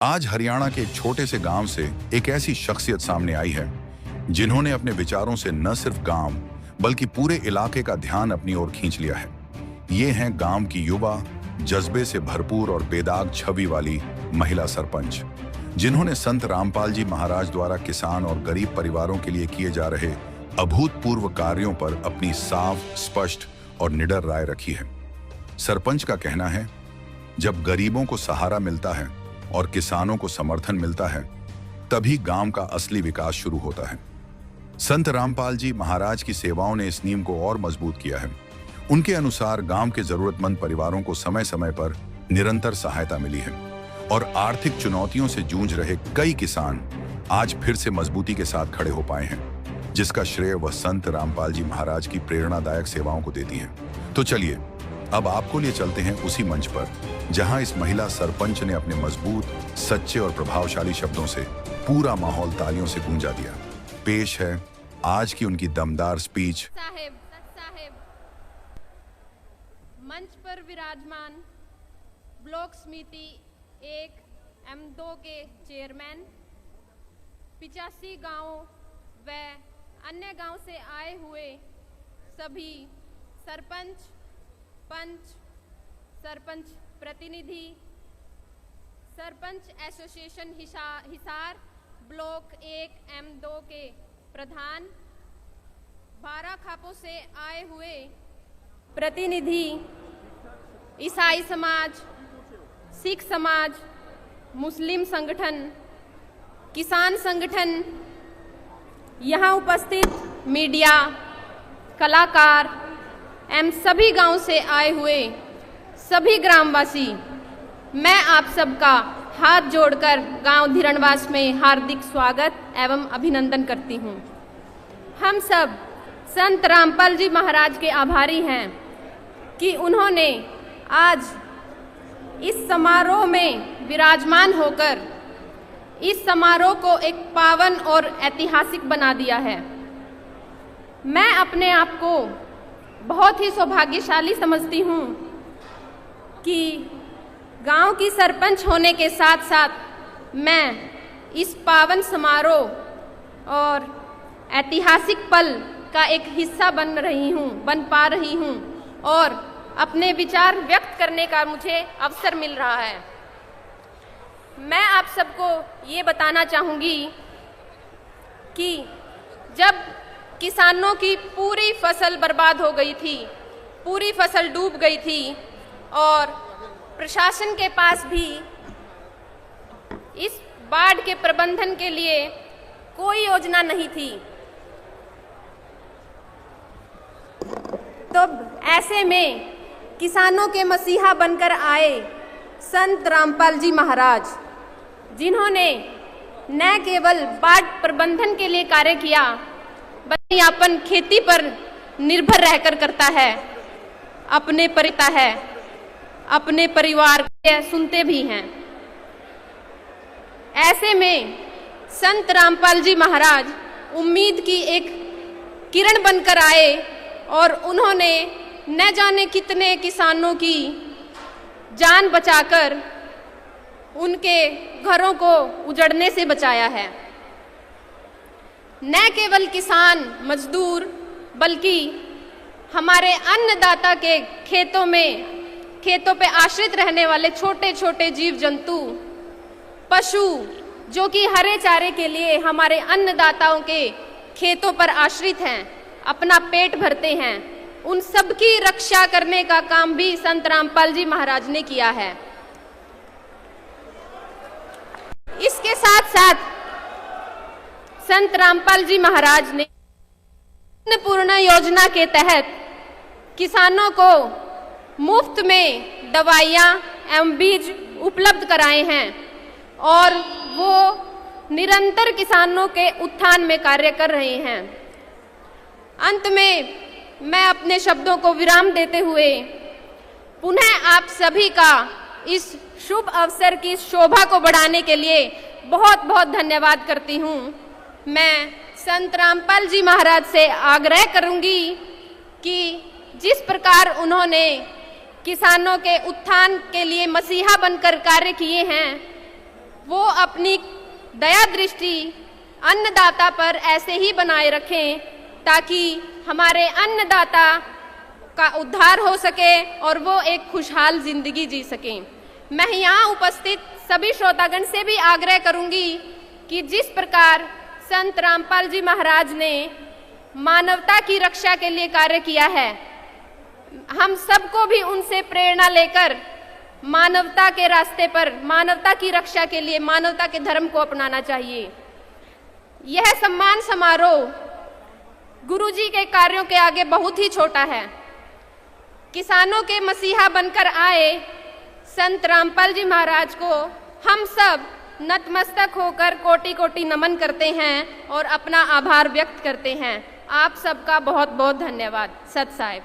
आज हरियाणा के एक छोटे से गांव से एक ऐसी शख्सियत सामने आई है जिन्होंने अपने विचारों से न सिर्फ गांव बल्कि पूरे इलाके का ध्यान अपनी ओर खींच लिया है। ये हैं गांव की युवा, जज्बे से भरपूर और बेदाग छवि वाली महिला सरपंच, जिन्होंने संत रामपाल जी महाराज द्वारा किसान और गरीब परिवारों के लिए किए जा रहे अभूतपूर्व कार्यों पर अपनी साफ, स्पष्ट और निडर राय रखी है। सरपंच का कहना है, जब गरीबों को सहारा मिलता है और किसानों को समर्थन मिलता है, तभी गांव का असली विकास शुरू होता है। संत रामपाल जी महाराज की सेवाओं ने इस नींव को और मजबूत किया है। उनके अनुसार गांव के जरूरतमंद परिवारों को समय समय पर निरंतर सहायता मिली है और आर्थिक चुनौतियों से जूझ रहे कई किसान आज फिर से मजबूती के साथ खड़े हो पाए हैं, जिसका श्रेय वह संत रामपाल जी महाराज की प्रेरणादायक सेवाओं को देती है। तो चलिए अब आपको लिए चलते हैं उसी मंच पर जहां इस महिला सरपंच ने अपने मजबूत, सच्चे और प्रभावशाली शब्दों से पूरा माहौल तालियों से गूंजा दिया। पेश है आज की उनकी दमदार स्पीच। साहेब मंच पर विराजमान ब्लॉक समिति 1 M2 के चेयरमैन, 85 गांवों व अन्य गांव से आए हुए सभी सरपंच, पंच, सरपंच प्रतिनिधि, sarpanch association Hisar block 1 M2 के प्रधान, 12 खापों से आए हुए प्रतिनिधि, ईसाई समाज, सिख समाज, मुस्लिम संगठन, किसान संगठन, यहाँ उपस्थित मीडिया, कलाकार एवं सभी गांव से आए हुए सभी ग्रामवासी, मैं आप सबका हाथ जोड़कर गांव धीरणवास में हार्दिक स्वागत एवं अभिनंदन करती हूं। हम सब संत रामपाल जी महाराज के आभारी हैं कि उन्होंने आज इस समारोह में विराजमान होकर इस समारोह को एक पावन और ऐतिहासिक बना दिया है। मैं अपने आप को बहुत ही सौभाग्यशाली समझती हूँ कि गांव की सरपंच होने के साथ साथ मैं इस पावन समारोह और ऐतिहासिक पल का एक हिस्सा बन पा रही हूँ और अपने विचार व्यक्त करने का मुझे अवसर मिल रहा है। मैं आप सबको ये बताना चाहूँगी कि जब किसानों की पूरी फसल बर्बाद हो गई थी, पूरी फसल डूब गई थी और प्रशासन के पास भी इस बाढ़ के प्रबंधन के लिए कोई योजना नहीं थी, तो ऐसे में किसानों के मसीहा बनकर आए संत रामपाल जी महाराज, जिन्होंने न केवल बाढ़ प्रबंधन के लिए कार्य किया बल्कि अपन खेती पर निर्भर रहकर करता है, अपने परिवार के सुनते भी हैं। ऐसे में संत रामपाल जी महाराज उम्मीद की एक किरण बनकर आए और उन्होंने न जाने कितने किसानों की जान बचाकर उनके घरों को उजड़ने से बचाया है। न केवल किसान मजदूर बल्कि हमारे अन्नदाता के खेतों पे आश्रित रहने वाले छोटे छोटे जीव जंतु, पशु जो कि हरे चारे के लिए हमारे अन्नदाताओं के खेतों पर आश्रित हैं, अपना पेट भरते हैं, उन सब की रक्षा करने का काम भी संत रामपाल जी महाराज ने किया है। इसके साथ साथ संत रामपाल जी महाराज ने अन्नपूर्णा योजना के तहत किसानों को मुफ्त में दवाइयाँ एवं बीज उपलब्ध कराए हैं और वो निरंतर किसानों के उत्थान में कार्य कर रहे हैं। अंत में मैं अपने शब्दों को विराम देते हुए पुनः आप सभी का इस शुभ अवसर की शोभा को बढ़ाने के लिए बहुत बहुत धन्यवाद करती हूँ। मैं संत रामपाल जी महाराज से आग्रह करूँगी कि जिस प्रकार उन्होंने किसानों के उत्थान के लिए मसीहा बनकर कार्य किए हैं, वो अपनी दया दृष्टि अन्नदाता पर ऐसे ही बनाए रखें ताकि हमारे अन्नदाता का उद्धार हो सके और वो एक खुशहाल जिंदगी जी सकें। मैं यहाँ उपस्थित सभी श्रोतागण से भी आग्रह करूंगी कि जिस प्रकार संत रामपाल जी महाराज ने मानवता की रक्षा के लिए कार्य किया है, हम सबको भी उनसे प्रेरणा लेकर मानवता के रास्ते पर, मानवता की रक्षा के लिए मानवता के धर्म को अपनाना चाहिए। यह सम्मान समारोह गुरुजी के कार्यों के आगे बहुत ही छोटा है। किसानों के मसीहा बनकर आए संत रामपाल जी महाराज को हम सब नतमस्तक होकर कोटि कोटि नमन करते हैं और अपना आभार व्यक्त करते हैं। आप सबका बहुत बहुत धन्यवाद। सत साहिब।